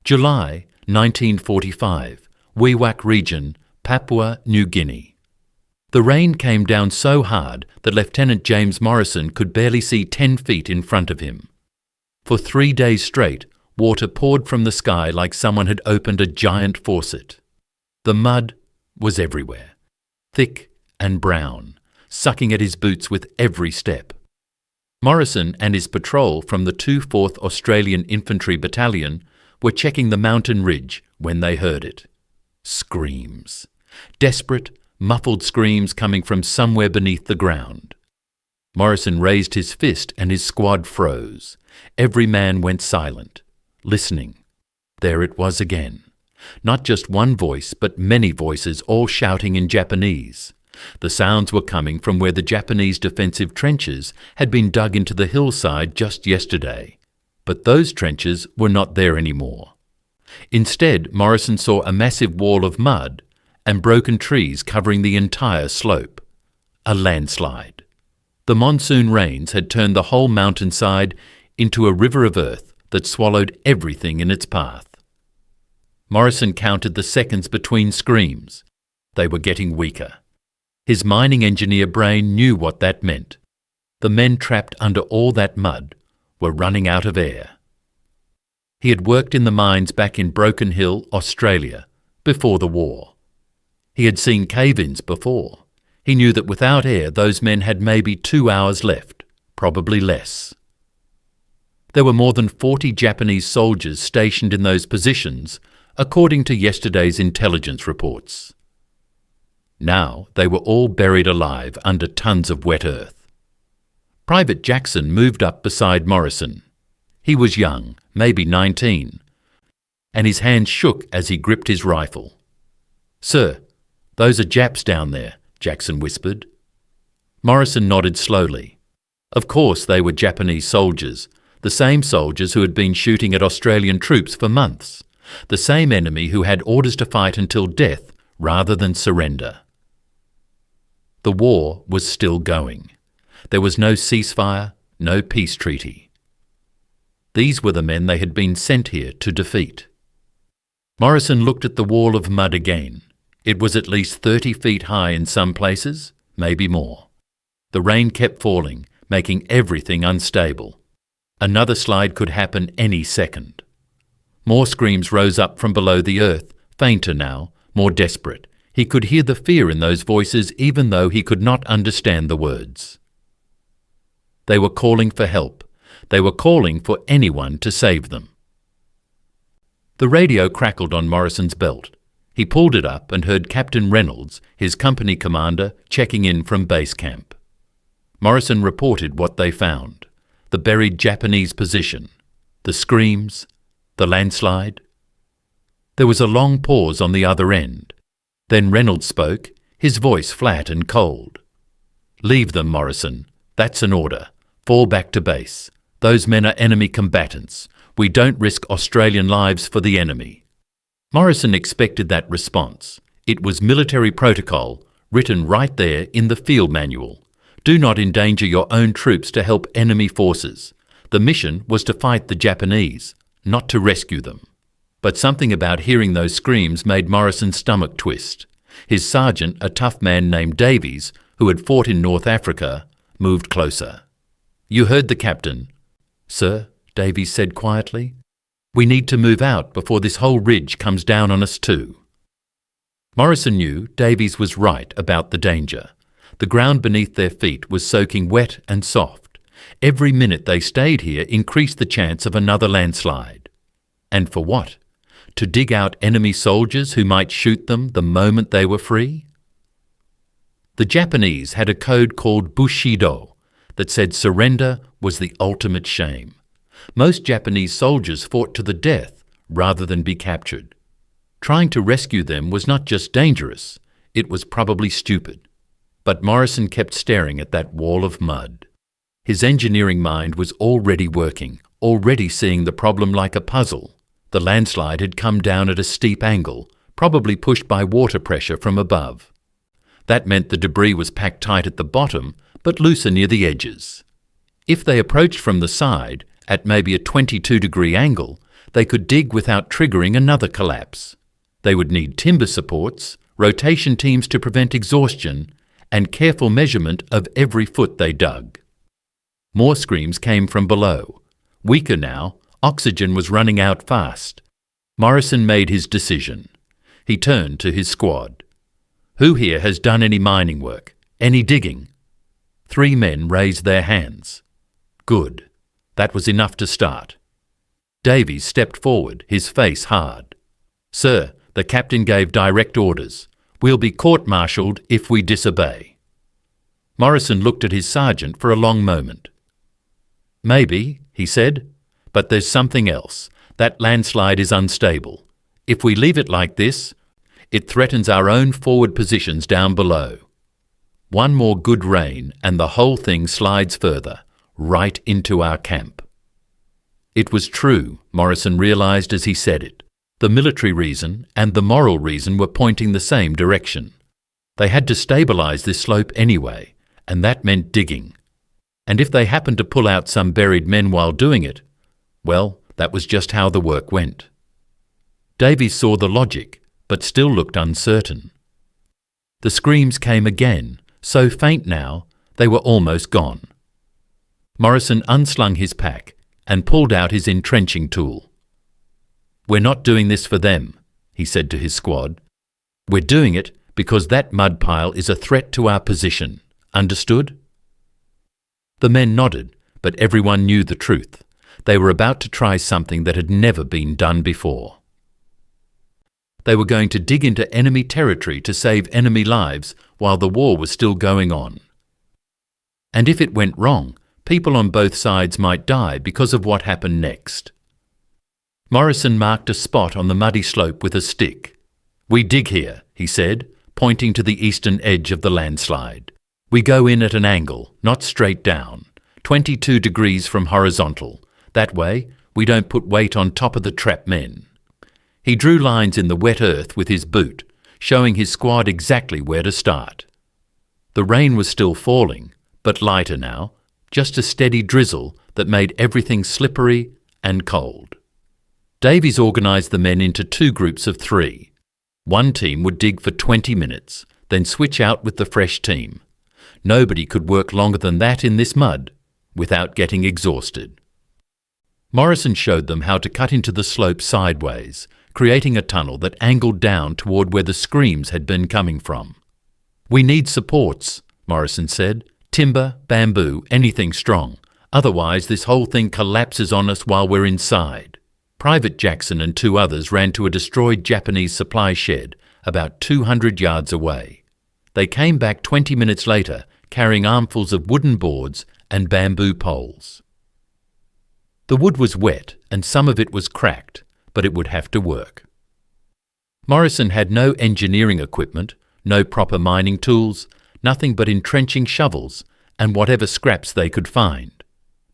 July 1945, Wewak region, Papua New Guinea. The rain came down so hard that Lieutenant James Morrison could barely see 10 feet in front of him. For 3 days straight, water poured from the sky like someone had opened a giant faucet. The mud was everywhere, thick and brown, sucking at his boots with every step. Morrison and his patrol from the 4th Australian Infantry Battalion were checking the mountain ridge when they heard it. Screams. Desperate, muffled screams coming from somewhere beneath the ground. Morrison raised his fist and his squad froze. Every man went silent, listening. There it was again. Not just one voice, but many voices, all shouting in Japanese. The sounds were coming from where the Japanese defensive trenches had been dug into the hillside just yesterday. But those trenches were not there anymore. Instead, Morrison saw a massive wall of mud and broken trees covering the entire slope. A landslide. The monsoon rains had turned the whole mountainside into a river of earth that swallowed everything in its path. Morrison counted the seconds between screams. They were getting weaker. His mining engineer brain knew what that meant. The men trapped under all that mud were running out of air. He had worked in the mines back in Broken Hill, Australia, before the war. He had seen cave-ins before. He knew that without air those men had maybe 2 hours left, probably less. There were more than 40 Japanese soldiers stationed in those positions, according to yesterday's intelligence reports. Now they were all buried alive under tons of wet earth. Private Jackson moved up beside Morrison. He was young, maybe 19, and his hands shook as he gripped his rifle. "Sir, those are Japs down there," Jackson whispered. Morrison nodded slowly. Of course they were Japanese soldiers, the same soldiers who had been shooting at Australian troops for months, the same enemy who had orders to fight until death rather than surrender. The war was still going. There was no ceasefire, no peace treaty. These were the men they had been sent here to defeat. Morrison looked at the wall of mud again. It was at least 30 feet high in some places, maybe more. The rain kept falling, making everything unstable. Another slide could happen any second. More screams rose up from below the earth, fainter now, more desperate. He could hear the fear in those voices even though he could not understand the words. They were calling for help. They were calling for anyone to save them. The radio crackled on Morrison's belt. He pulled it up and heard Captain Reynolds, his company commander, checking in from base camp. Morrison reported what they found: the buried Japanese position, the screams, the landslide. There was a long pause on the other end. Then Reynolds spoke, his voice flat and cold. "Leave them, Morrison. That's an order. Fall back to base. Those men are enemy combatants. We don't risk Australian lives for the enemy." Morrison expected that response. It was military protocol, written right there in the field manual. Do not endanger your own troops to help enemy forces. The mission was to fight the Japanese, not to rescue them. But something about hearing those screams made Morrison's stomach twist. His sergeant, a tough man named Davies, who had fought in North Africa, moved closer. "You heard the captain." "Sir," Davies said quietly, "we need to move out before this whole ridge comes down on us too." Morrison knew Davies was right about the danger. The ground beneath their feet was soaking wet and soft. Every minute they stayed here increased the chance of another landslide. And for what? To dig out enemy soldiers who might shoot them the moment they were free? The Japanese had a code called Bushido that said surrender was the ultimate shame. Most Japanese soldiers fought to the death rather than be captured. Trying to rescue them was not just dangerous, it was probably stupid. But Morrison kept staring at that wall of mud. His engineering mind was already working, already seeing the problem like a puzzle. The landslide had come down at a steep angle, probably pushed by water pressure from above. That meant the debris was packed tight at the bottom, but looser near the edges. If they approached from the side, at maybe a 22-degree angle, they could dig without triggering another collapse. They would need timber supports, rotation teams to prevent exhaustion, and careful measurement of every foot they dug. More screams came from below. Weaker now, oxygen was running out fast. Morrison made his decision. He turned to his squad. "Who here has done any mining work? Any digging?" 3 men raised their hands. Good. That was enough to start. Davies stepped forward, his face hard. "Sir, the captain gave direct orders. We'll be court-martialed if we disobey." Morrison looked at his sergeant for a long moment. "Maybe," he said, "but there's something else. That landslide is unstable. If we leave it like this, it threatens our own forward positions down below. One more good rain and the whole thing slides further, right into our camp." It was true, Morrison realised as he said it. The military reason and the moral reason were pointing the same direction. They had to stabilise this slope anyway, and that meant digging. And if they happened to pull out some buried men while doing it, well, that was just how the work went. Davies saw the logic, but still looked uncertain. The screams came again, so faint now, they were almost gone. Morrison unslung his pack and pulled out his entrenching tool. "We're not doing this for them," he said to his squad. "We're doing it because that mud pile is a threat to our position. Understood?" The men nodded, but everyone knew the truth. They were about to try something that had never been done before. They were going to dig into enemy territory to save enemy lives while the war was still going on. And if it went wrong, people on both sides might die because of what happened next. Morrison marked a spot on the muddy slope with a stick. "We dig here," he said, pointing to the eastern edge of the landslide. "We go in at an angle, not straight down, 22 degrees from horizontal. That way, we don't put weight on top of the trapped men." He drew lines in the wet earth with his boot, showing his squad exactly where to start. The rain was still falling, but lighter now, just a steady drizzle that made everything slippery and cold. Davies organised the men into 2 groups of 3. One team would dig for 20 minutes, then switch out with the fresh team. Nobody could work longer than that in this mud without getting exhausted. Morrison showed them how to cut into the slope sideways, creating a tunnel that angled down toward where the screams had been coming from. "We need supports," Morrison said. "Timber, bamboo, anything strong. Otherwise this whole thing collapses on us while we're inside." Private Jackson and 2 others ran to a destroyed Japanese supply shed about 200 yards away. They came back 20 minutes later carrying armfuls of wooden boards and bamboo poles. The wood was wet and some of it was cracked, but it would have to work. Morrison had no engineering equipment, no proper mining tools, nothing but entrenching shovels and whatever scraps they could find.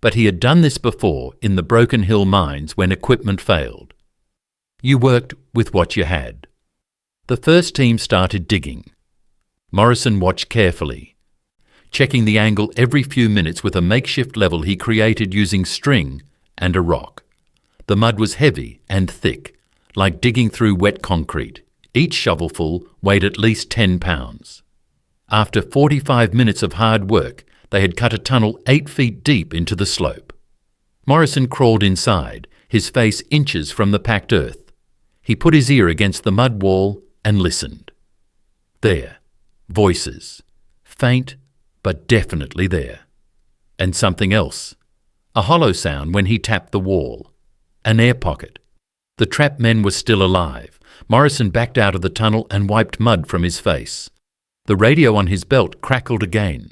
But he had done this before in the Broken Hill mines when equipment failed. You worked with what you had. The first team started digging. Morrison watched carefully, checking the angle every few minutes with a makeshift level he created using string and a rock. The mud was heavy and thick, like digging through wet concrete. Each shovelful weighed at least 10 pounds. After 45 minutes of hard work, they had cut a tunnel 8 feet deep into the slope. Morrison crawled inside, his face inches from the packed earth. He put his ear against the mud wall and listened. There. Voices. Faint, but definitely there. And something else. A hollow sound when he tapped the wall. An air pocket. The trapped men were still alive. Morrison backed out of the tunnel and wiped mud from his face. The radio on his belt crackled again.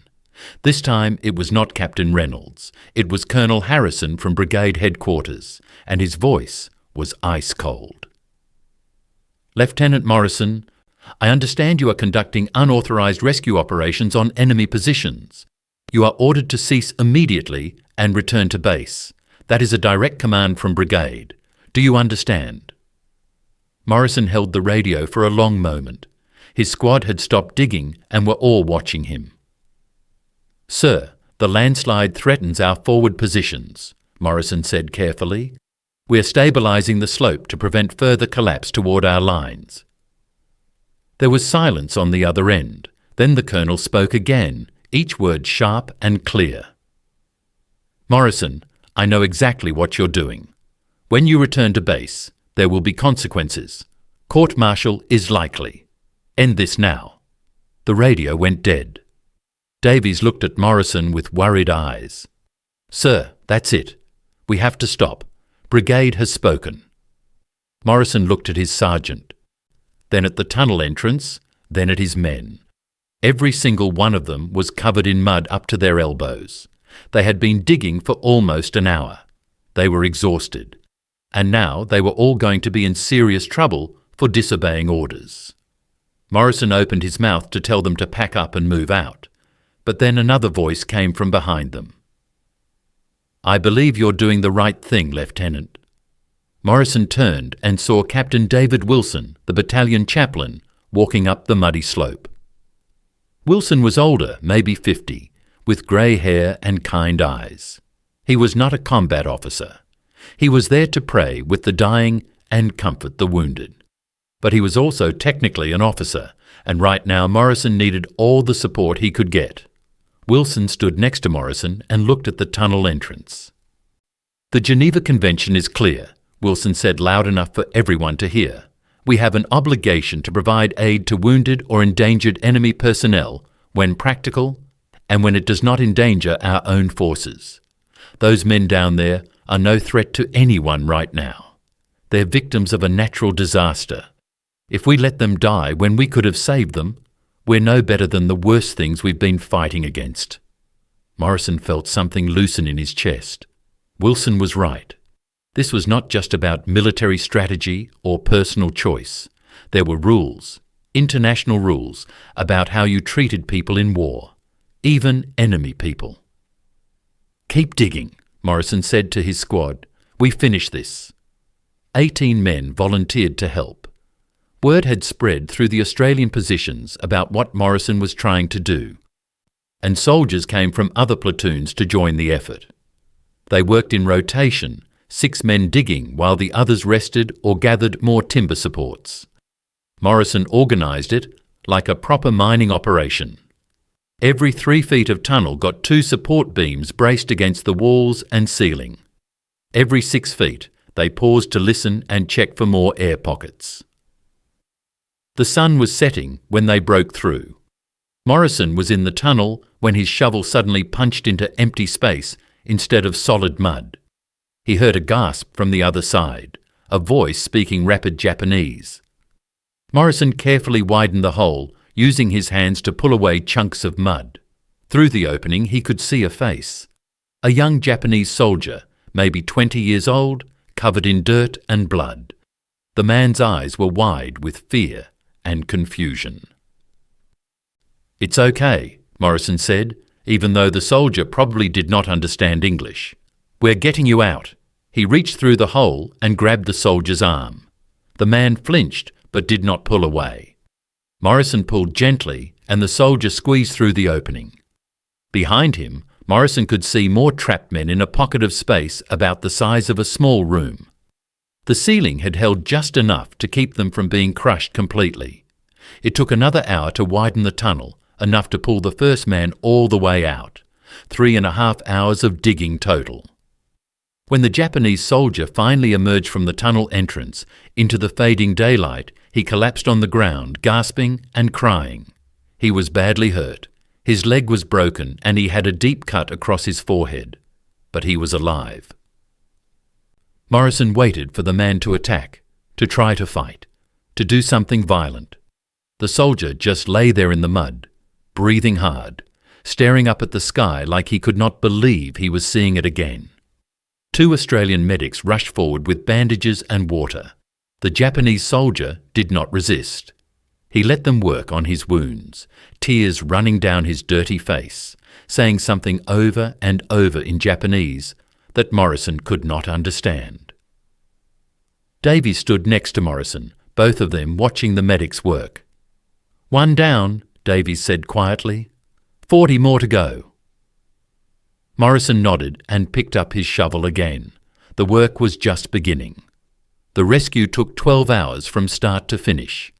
This time it was not Captain Reynolds. It was Colonel Harrison from Brigade Headquarters, and his voice was ice cold. "Lieutenant Morrison, I understand you are conducting unauthorized rescue operations on enemy positions. You are ordered to cease immediately and return to base. That is a direct command from Brigade. Do you understand?" Morrison held the radio for a long moment. His squad had stopped digging and were all watching him. "Sir, the landslide threatens our forward positions," Morrison said carefully. We're stabilising the slope to prevent further collapse toward our lines." There was silence on the other end. Then the colonel spoke again, each word sharp and clear. "Morrison, I know exactly what you're doing. When you return to base, there will be consequences. Court-martial is likely. End this now." The radio went dead. Davies looked at Morrison with worried eyes. "Sir, that's it. We have to stop. Brigade has spoken." Morrison looked at his sergeant, then at the tunnel entrance, then at his men. Every single one of them was covered in mud up to their elbows. They had been digging for almost an hour. They were exhausted. And now they were all going to be in serious trouble for disobeying orders. Morrison opened his mouth to tell them to pack up and move out. But then another voice came from behind them. "I believe you're doing the right thing, Lieutenant." Morrison turned and saw Captain David Wilson, the battalion chaplain, walking up the muddy slope. Wilson was older, maybe 50, with grey hair and kind eyes. He was not a combat officer. He was there to pray with the dying and comfort the wounded. But he was also technically an officer, and right now Morrison needed all the support he could get. Wilson stood next to Morrison and looked at the tunnel entrance. "The Geneva Convention is clear," Wilson said loud enough for everyone to hear. "We have an obligation to provide aid to wounded or endangered enemy personnel when practical and when it does not endanger our own forces. Those men down there are no threat to anyone right now. They're victims of a natural disaster. If we let them die when we could have saved them, we're no better than the worst things we've been fighting against." Morrison felt something loosen in his chest. Wilson was right. This was not just about military strategy or personal choice. There were rules, international rules, about how you treated people in war, even enemy people. "Keep digging," Morrison said to his squad. "We finish this." 18 men volunteered to help. Word had spread through the Australian positions about what Morrison was trying to do, and soldiers came from other platoons to join the effort. They worked in rotation, 6 men digging while the others rested or gathered more timber supports. Morrison organised it like a proper mining operation. Every 3 feet of tunnel got 2 support beams braced against the walls and ceiling. Every 6 feet, they paused to listen and check for more air pockets. The sun was setting when they broke through. Morrison was in the tunnel when his shovel suddenly punched into empty space instead of solid mud. He heard a gasp from the other side, a voice speaking rapid Japanese. Morrison carefully widened the hole, using his hands to pull away chunks of mud. Through the opening he could see a face. A young Japanese soldier, maybe 20 years old, covered in dirt and blood. The man's eyes were wide with fear and confusion. "It's okay," Morrison said, even though the soldier probably did not understand English. "We're getting you out." He reached through the hole and grabbed the soldier's arm. The man flinched but did not pull away. Morrison pulled gently and the soldier squeezed through the opening. Behind him, Morrison could see more trapped men in a pocket of space about the size of a small room. The ceiling had held just enough to keep them from being crushed completely. It took another hour to widen the tunnel, enough to pull the first man all the way out. 3.5 hours of digging total. When the Japanese soldier finally emerged from the tunnel entrance into the fading daylight, he collapsed on the ground, gasping and crying. He was badly hurt. His leg was broken and he had a deep cut across his forehead. But he was alive. Morrison waited for the man to attack, to try to fight, to do something violent. The soldier just lay there in the mud, breathing hard, staring up at the sky like he could not believe he was seeing it again. 2 Australian medics rushed forward with bandages and water. The Japanese soldier did not resist. He let them work on his wounds, tears running down his dirty face, saying something over and over in Japanese that Morrison could not understand. Davies stood next to Morrison, both of them watching the medics work. "One down," Davies said quietly. 40 more to go." Morrison nodded and picked up his shovel again. The work was just beginning. The rescue took 12 hours from start to finish.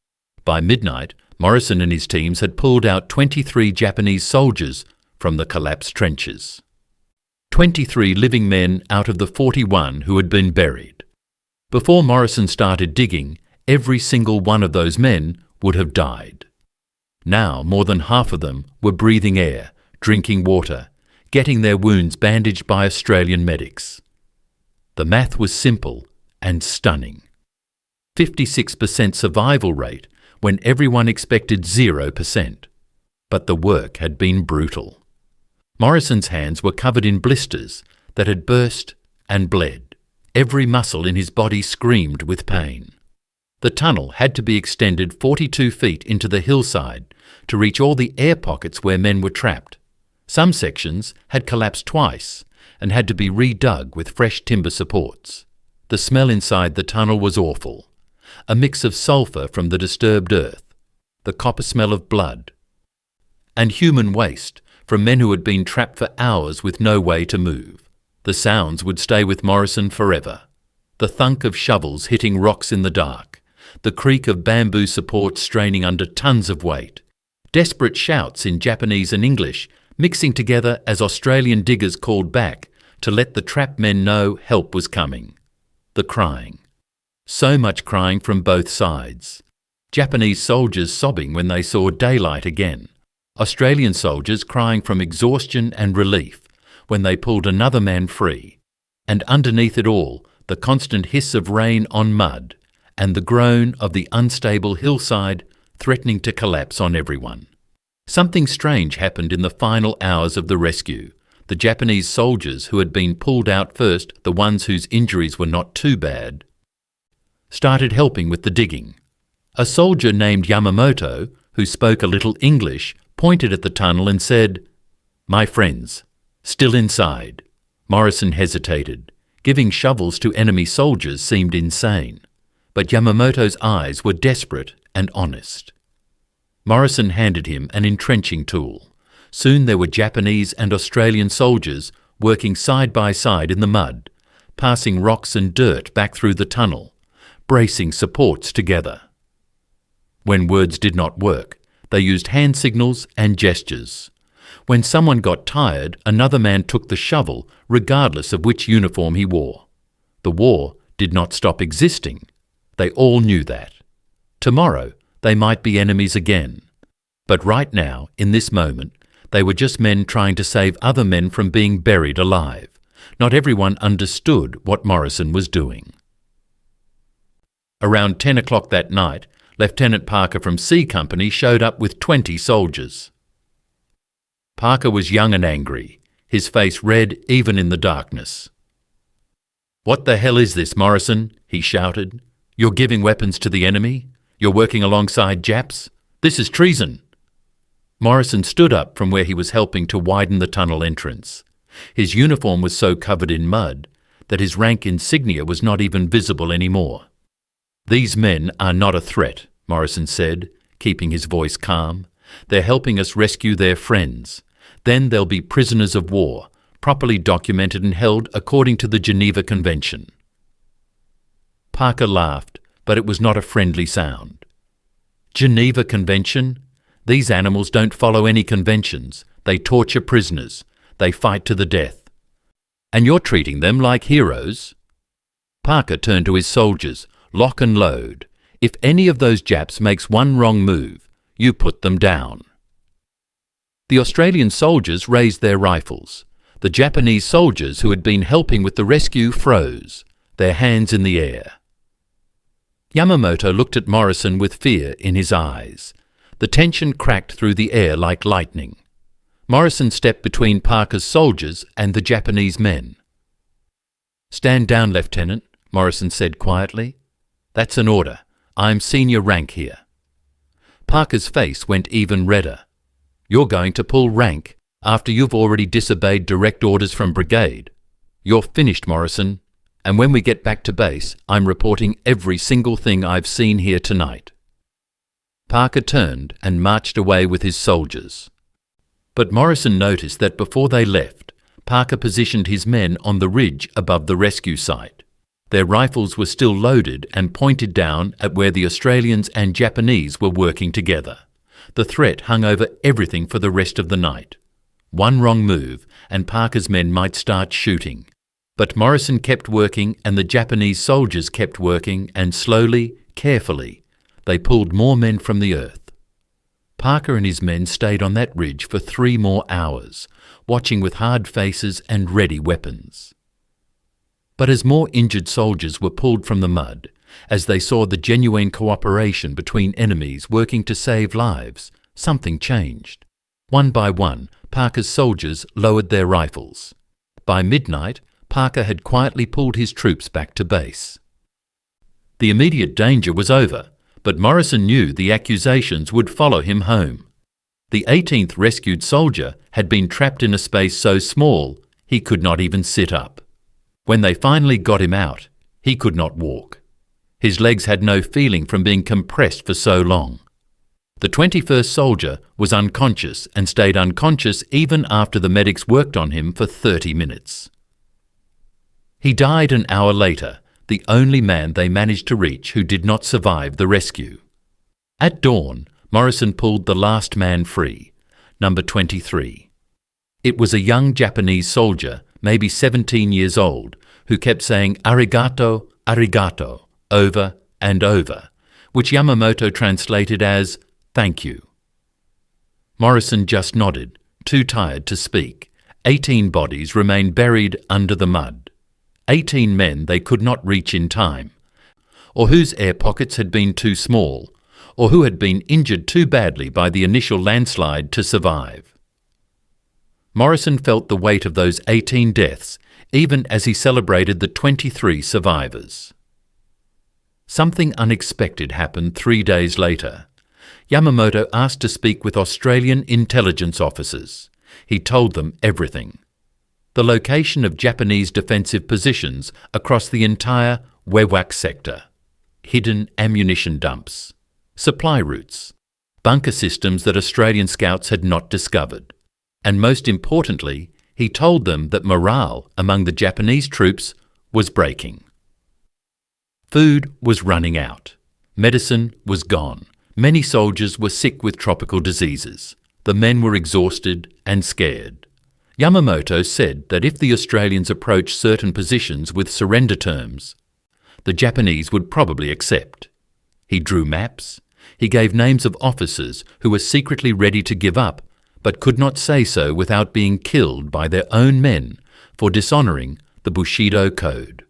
By midnight, Morrison and his teams had pulled out 23 Japanese soldiers from the collapsed trenches. 23 living men out of the 41 who had been buried. Before Morrison started digging, every single one of those men would have died. Now more than half of them were breathing air, drinking water, getting their wounds bandaged by Australian medics. The math was simple and stunning. 56% survival rate when everyone expected 0%. But the work had been brutal. Morrison's hands were covered in blisters that had burst and bled. Every muscle in his body screamed with pain. The tunnel had to be extended 42 feet into the hillside to reach all the air pockets where men were trapped. Some sections had collapsed twice and had to be redug with fresh timber supports. The smell inside the tunnel was awful. A mix of sulphur from the disturbed earth, the copper smell of blood, and human waste from men who had been trapped for hours with no way to move. The sounds would stay with Morrison forever. The thunk of shovels hitting rocks in the dark, the creak of bamboo supports straining under tons of weight, desperate shouts in Japanese and English mixing together as Australian diggers called back to let the trapped men know help was coming. The crying. So much crying from both sides. Japanese soldiers sobbing when they saw daylight again. Australian soldiers crying from exhaustion and relief when they pulled another man free. And underneath it all, the constant hiss of rain on mud and the groan of the unstable hillside threatening to collapse on everyone. Something strange happened in the final hours of the rescue. The Japanese soldiers who had been pulled out first, the ones whose injuries were not too bad, started helping with the digging. A soldier named Yamamoto, who spoke a little English, pointed at the tunnel and said, "My friends, still inside." Morrison hesitated. Giving shovels to enemy soldiers seemed insane. But Yamamoto's eyes were desperate and honest. Morrison handed him an entrenching tool. Soon there were Japanese and Australian soldiers working side by side in the mud, passing rocks and dirt back through the tunnel, bracing supports together. When words did not work, they used hand signals and gestures. When someone got tired, another man took the shovel, regardless of which uniform he wore. The war did not stop existing. They all knew that. Tomorrow, they might be enemies again. But right now, in this moment, they were just men trying to save other men from being buried alive. Not everyone understood what Morrison was doing. Around 10 o'clock that night, Lieutenant Parker from C Company showed up with 20 soldiers. Parker was young and angry, his face red even in the darkness. "What the hell is this, Morrison?" he shouted. "You're giving weapons to the enemy? You're working alongside Japs? This is treason!" Morrison stood up from where he was helping to widen the tunnel entrance. His uniform was so covered in mud that his rank insignia was not even visible anymore. "These men are not a threat," Morrison said, keeping his voice calm. "They're helping us rescue their friends. Then they'll be prisoners of war, properly documented and held according to the Geneva Convention." Parker laughed, but it was not a friendly sound. "Geneva Convention? These animals don't follow any conventions. They torture prisoners. They fight to the death. And you're treating them like heroes?" Parker turned to his soldiers. "Lock and load. If any of those Japs makes one wrong move, you put them down." The Australian soldiers raised their rifles. The Japanese soldiers who had been helping with the rescue froze, their hands in the air. Yamamoto looked at Morrison with fear in his eyes. The tension cracked through the air like lightning. Morrison stepped between Parker's soldiers and the Japanese men. "Stand down, Lieutenant," Morrison said quietly. "That's an order. I'm senior rank here." Parker's face went even redder. "You're going to pull rank after you've already disobeyed direct orders from brigade. You're finished, Morrison, and when we get back to base, I'm reporting every single thing I've seen here tonight." Parker turned and marched away with his soldiers. But Morrison noticed that before they left, Parker positioned his men on the ridge above the rescue site. Their rifles were still loaded and pointed down at where the Australians and Japanese were working together. The threat hung over everything for the rest of the night. One wrong move and Parker's men might start shooting. But Morrison kept working and the Japanese soldiers kept working, and slowly, carefully, they pulled more men from the earth. Parker and his men stayed on that ridge for 3 more hours, watching with hard faces and ready weapons. But as more injured soldiers were pulled from the mud, as they saw the genuine cooperation between enemies working to save lives, something changed. One by one, Parker's soldiers lowered their rifles. By midnight, Parker had quietly pulled his troops back to base. The immediate danger was over, but Morrison knew the accusations would follow him home. The 18th rescued soldier had been trapped in a space so small he could not even sit up. When they finally got him out, he could not walk. His legs had no feeling from being compressed for so long. The 21st soldier was unconscious and stayed unconscious even after the medics worked on him for 30 minutes. He died an hour later, the only man they managed to reach who did not survive the rescue. At dawn, Morrison pulled the last man free, number 23. It was a young Japanese soldier, maybe 17 years old, who kept saying "arigato, arigato" over and over, which Yamamoto translated as "thank you." Morrison just nodded, too tired to speak. 18 bodies remained buried under the mud. 18 men they could not reach in time, or whose air pockets had been too small, or who had been injured too badly by the initial landslide to survive. Morrison felt the weight of those 18 deaths even as he celebrated the 23 survivors. Something unexpected happened 3 days later. Yamamoto asked to speak with Australian intelligence officers. He told them everything. The location of Japanese defensive positions across the entire Wewak sector, hidden ammunition dumps, supply routes, bunker systems that Australian scouts had not discovered, and most importantly, he told them that morale among the Japanese troops was breaking. Food was running out. Medicine was gone. Many soldiers were sick with tropical diseases. The men were exhausted and scared. Yamamoto said that if the Australians approached certain positions with surrender terms, the Japanese would probably accept. He drew maps. He gave names of officers who were secretly ready to give up, but could not say so without being killed by their own men for dishonouring the Bushido Code.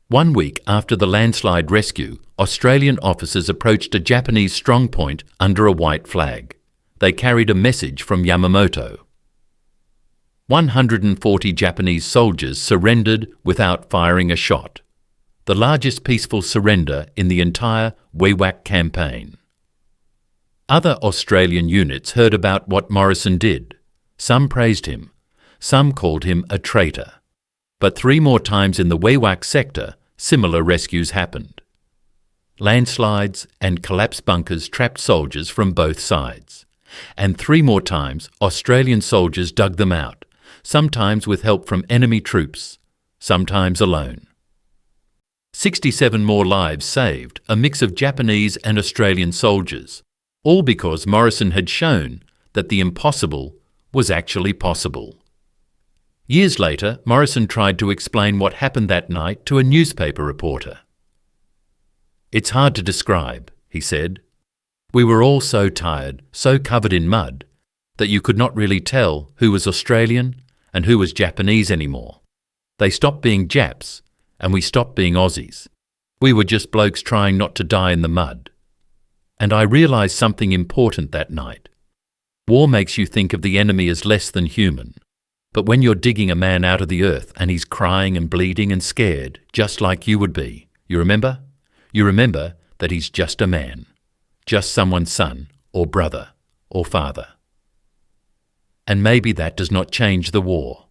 1 week after the landslide rescue, Australian officers approached a Japanese strongpoint under a white flag. They carried a message from Yamamoto. 140 Japanese soldiers surrendered without firing a shot, the largest peaceful surrender in the entire Wewak campaign. Other Australian units heard about what Morrison did. Some praised him, some called him a traitor. But 3 more times in the Wewak sector, similar rescues happened. Landslides and collapsed bunkers trapped soldiers from both sides. And 3 more times, Australian soldiers dug them out, sometimes with help from enemy troops, sometimes alone. 67 more lives saved, a mix of Japanese and Australian soldiers, all because Morrison had shown that the impossible was actually possible. Years later, Morrison tried to explain what happened that night to a newspaper reporter. "It's hard to describe," he said. "We were all so tired, so covered in mud, that you could not really tell who was Australian and who was Japanese anymore. They stopped being Japs, and we stopped being Aussies. We were just blokes trying not to die in the mud. And I realised something important that night. War makes you think of the enemy as less than human. But when you're digging a man out of the earth and he's crying and bleeding and scared, just like you would be, you remember? You remember that he's just a man, just someone's son or brother or father. And maybe that does not change the war.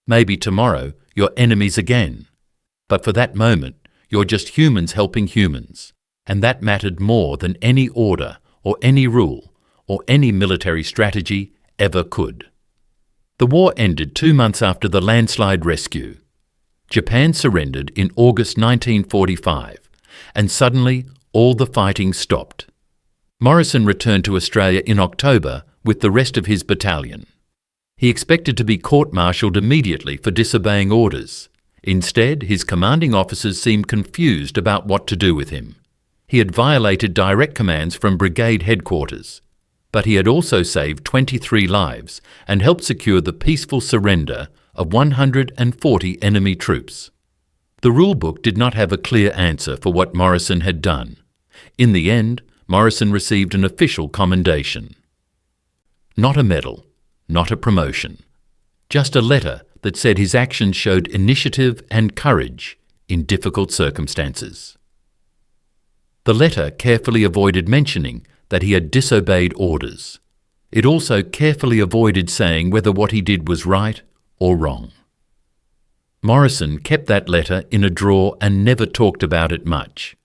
Maybe tomorrow you're enemies again, but for that moment you're just humans helping humans, and that mattered more than any order or any rule or any military strategy ever could. The war ended 2 months after the Landslide rescue. Japan surrendered in August 1945, and suddenly all the fighting stopped. Morrison returned to Australia in October with the rest of his battalion. He expected to be court-martialed immediately for disobeying orders. Instead, his commanding officers seemed confused about what to do with him. He had violated direct commands from brigade headquarters, but he had also saved 23 lives and helped secure the peaceful surrender of 140 enemy troops. The rulebook did not have a clear answer for what Morrison had done. In the end, Morrison received an official commendation. Not a medal, not a promotion, just a letter that said his actions showed initiative and courage in difficult circumstances. The letter carefully avoided mentioning that he had disobeyed orders. It also carefully avoided saying whether what he did was right or wrong. Morrison kept that letter in a drawer and never talked about it much.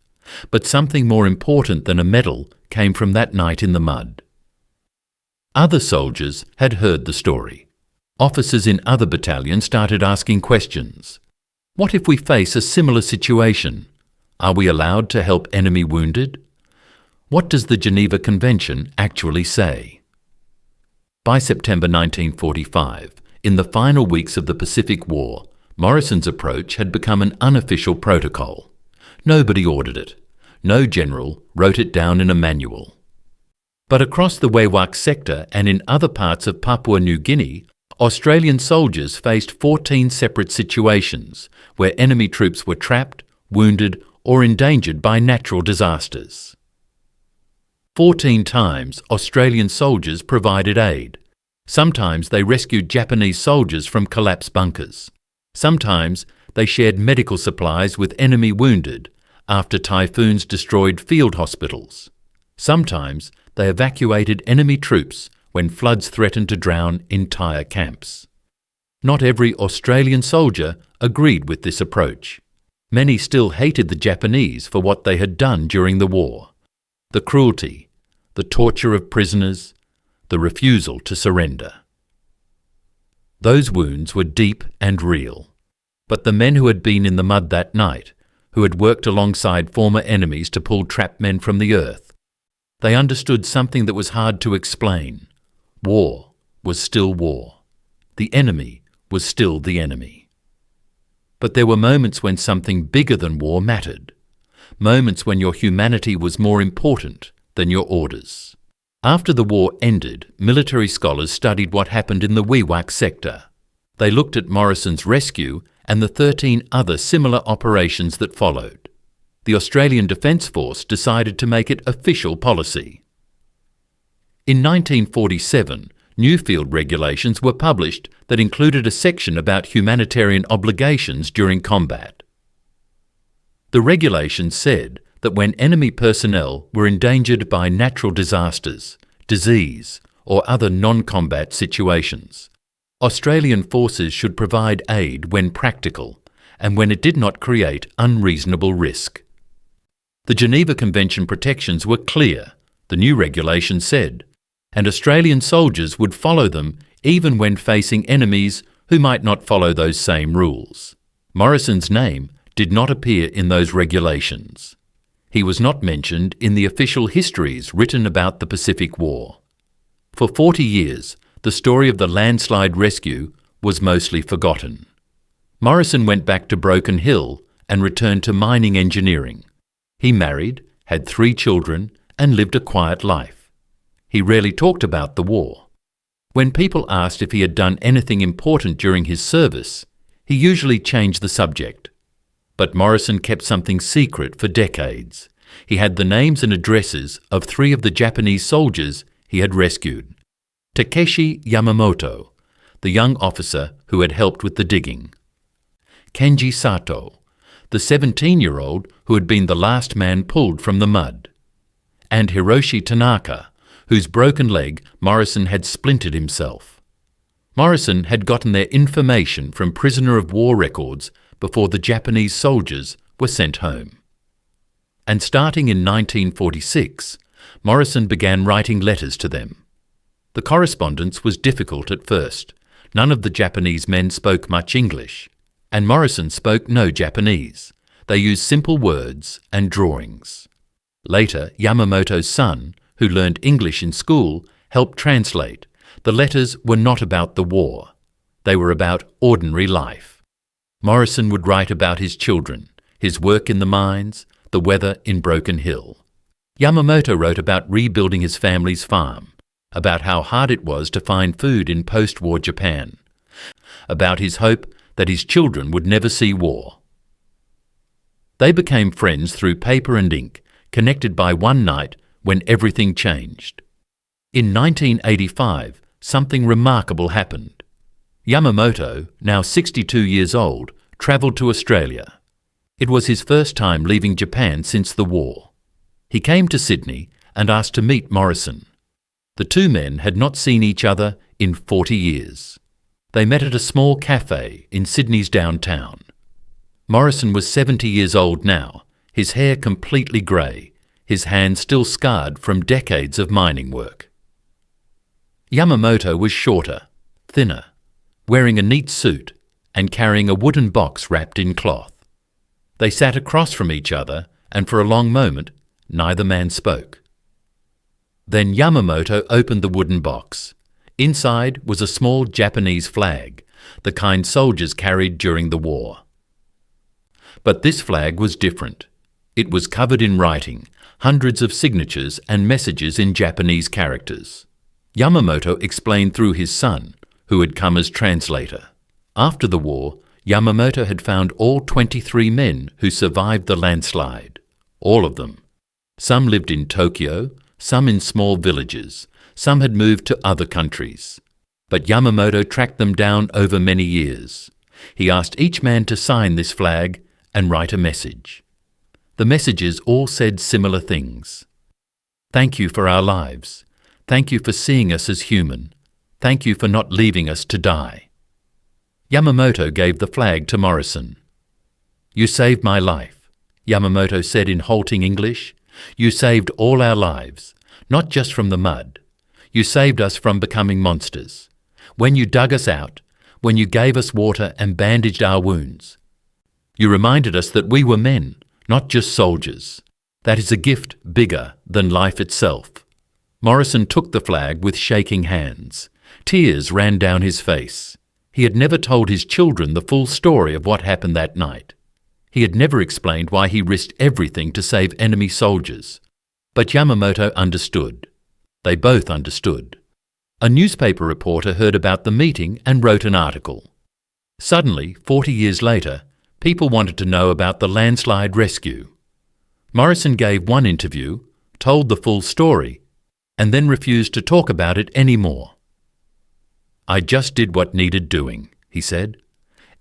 But something more important than a medal came from that night in the mud. Other soldiers had heard the story. Officers in other battalions started asking questions. What if we face a similar situation? Are we allowed to help enemy wounded? What does the Geneva Convention actually say? By September 1945, in the final weeks of the Pacific War, Morrison's approach had become an unofficial protocol. Nobody ordered it. No general wrote it down in a manual. But across the Wewak sector and in other parts of Papua New Guinea, Australian soldiers faced 14 separate situations where enemy troops were trapped, wounded, or endangered by natural disasters. 14 times Australian soldiers provided aid. Sometimes they rescued Japanese soldiers from collapsed bunkers. Sometimes they shared medical supplies with enemy wounded after typhoons destroyed field hospitals. Sometimes they evacuated enemy troops when floods threatened to drown entire camps. Not every Australian soldier agreed with this approach. Many still hated the Japanese for what they had done during the war. The cruelty, the torture of prisoners, the refusal to surrender. Those wounds were deep and real. But the men who had been in the mud that night, who had worked alongside former enemies to pull trapped men from the earth, they understood something that was hard to explain. War was still war. The enemy was still the enemy. But there were moments when something bigger than war mattered. Moments when your humanity was more important than your orders. After the war ended, military scholars studied what happened in the Wewak sector. They looked at Morrison's rescue and the 13 other similar operations that followed. The Australian Defence Force decided to make it official policy. In 1947, new field regulations were published that included a section about humanitarian obligations during combat. The regulations said that when enemy personnel were endangered by natural disasters, disease, or other non-combat situations, Australian forces should provide aid when practical and when it did not create unreasonable risk. The Geneva Convention protections were clear, the new regulations said, and Australian soldiers would follow them even when facing enemies who might not follow those same rules. Morrison's name did not appear in those regulations. He was not mentioned in the official histories written about the Pacific War. For 40 years, the story of the Landslide rescue was mostly forgotten. Morrison went back to Broken Hill and returned to mining engineering. He married, had 3 children, and lived a quiet life. He rarely talked about the war. When people asked if he had done anything important during his service, he usually changed the subject. But Morrison kept something secret for decades. He had the names and addresses of 3 of the Japanese soldiers he had rescued. Takeshi Yamamoto, the young officer who had helped with the digging. Kenji Sato, the 17-year-old who had been the last man pulled from the mud. And Hiroshi Tanaka, whose broken leg Morrison had splintered himself. Morrison had gotten their information from prisoner of war records before the Japanese soldiers were sent home. And starting in 1946, Morrison began writing letters to them. The correspondence was difficult at first. None of the Japanese men spoke much English, and Morrison spoke no Japanese. They used simple words and drawings. Later, Yamamoto's son, who learned English in school, helped translate. The letters were not about the war. They were about ordinary life. Morrison would write about his children, his work in the mines, the weather in Broken Hill. Yamamoto wrote about rebuilding his family's farm, about how hard it was to find food in post-war Japan, about his hope that his children would never see war. They became friends through paper and ink, connected by one night when everything changed. In 1985, something remarkable happened. Yamamoto, now 62 years old, travelled to Australia. It was his first time leaving Japan since the war. He came to Sydney and asked to meet Morrison. The two men had not seen each other in 40 years. They met at a small cafe in Sydney's downtown. Morrison was 70 years old now, his hair completely grey, his hands still scarred from decades of mining work. Yamamoto was shorter, thinner, wearing a neat suit and carrying a wooden box wrapped in cloth. They sat across from each other, and for a long moment neither man spoke. Then Yamamoto opened the wooden box. Inside was a small Japanese flag, the kind soldiers carried during the war. But this flag was different. It was covered in writing, hundreds of signatures and messages in Japanese characters. Yamamoto explained through his son, who had come as translator. After the war, Yamamoto had found all 23 men who survived the landslide. All of them. Some lived in Tokyo, some in small villages, some had moved to other countries. But Yamamoto tracked them down over many years. He asked each man to sign this flag and write a message. The messages all said similar things. Thank you for our lives. Thank you for seeing us as human. Thank you for not leaving us to die. Yamamoto gave the flag to Morrison. You saved my life, Yamamoto said in halting English. You saved all our lives, not just from the mud. You saved us from becoming monsters. When you dug us out, when you gave us water and bandaged our wounds. You reminded us that we were men, not just soldiers. That is a gift bigger than life itself. Morrison took the flag with shaking hands. Tears ran down his face. He had never told his children the full story of what happened that night. He had never explained why he risked everything to save enemy soldiers. But Yamamoto understood. They both understood. A newspaper reporter heard about the meeting and wrote an article. Suddenly, 40 years later, people wanted to know about the landslide rescue. Morrison gave one interview, told the full story, and then refused to talk about it anymore. I just did what needed doing, he said.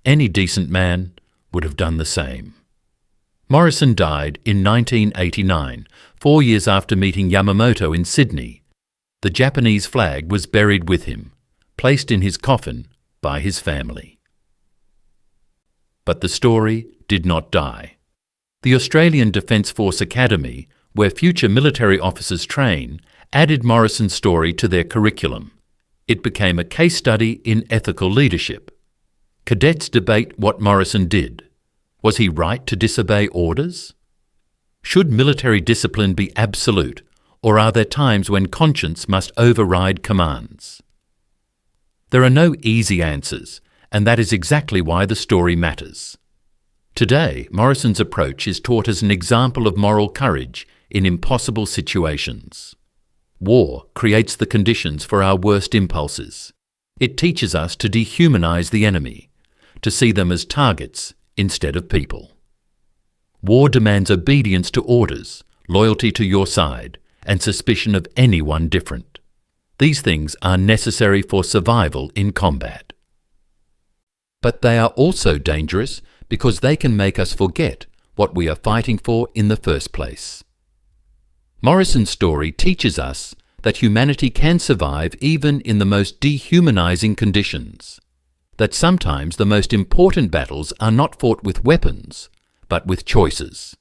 Any decent man would have done the same. Morrison died in 1989, 4 years after meeting Yamamoto in Sydney. The Japanese flag was buried with him, placed in his coffin by his family. But the story did not die. The Australian Defence Force Academy, where future military officers train, added Morrison's story to their curriculum. It became a case study in ethical leadership. Cadets debate what Morrison did. Was he right to disobey orders? Should military discipline be absolute, or are there times when conscience must override commands? There are no easy answers, and that is exactly why the story matters. Today, Morrison's approach is taught as an example of moral courage in impossible situations. War creates the conditions for our worst impulses. It teaches us to dehumanize the enemy, to see them as targets instead of people. War demands obedience to orders, loyalty to your side, and suspicion of anyone different. These things are necessary for survival in combat. But they are also dangerous because they can make us forget what we are fighting for in the first place. Morrison's story teaches us that humanity can survive even in the most dehumanizing conditions, that sometimes the most important battles are not fought with weapons, but with choices.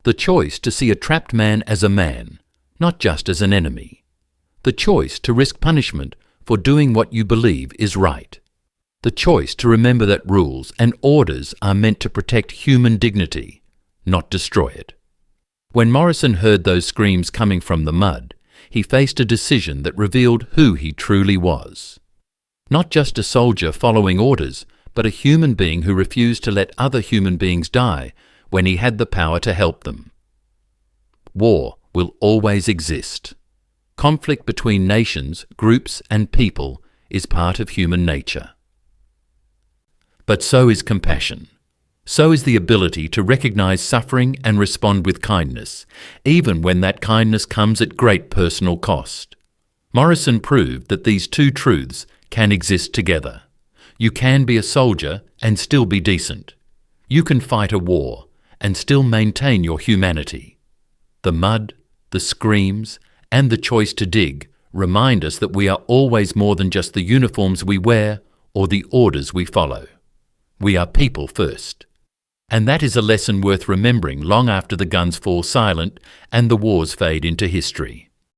The choice to see a trapped man as a man, not just as an enemy. The choice to risk punishment for doing what you believe is right. The choice to remember that rules and orders are meant to protect human dignity, not destroy it. When Morrison heard those screams coming from the mud, he faced a decision that revealed who he truly was. Not just a soldier following orders, but a human being who refused to let other human beings die when he had the power to help them. War will always exist. Conflict between nations, groups, and people is part of human nature. But so is compassion. So is the ability to recognize suffering and respond with kindness, even when that kindness comes at great personal cost. Morrison proved that these two truths can exist together. You can be a soldier and still be decent. You can fight a war and still maintain your humanity. The mud, the screams, and the choice to dig remind us that we are always more than just the uniforms we wear or the orders we follow. We are people first. And that is a lesson worth remembering long after the guns fall silent and the wars fade into history.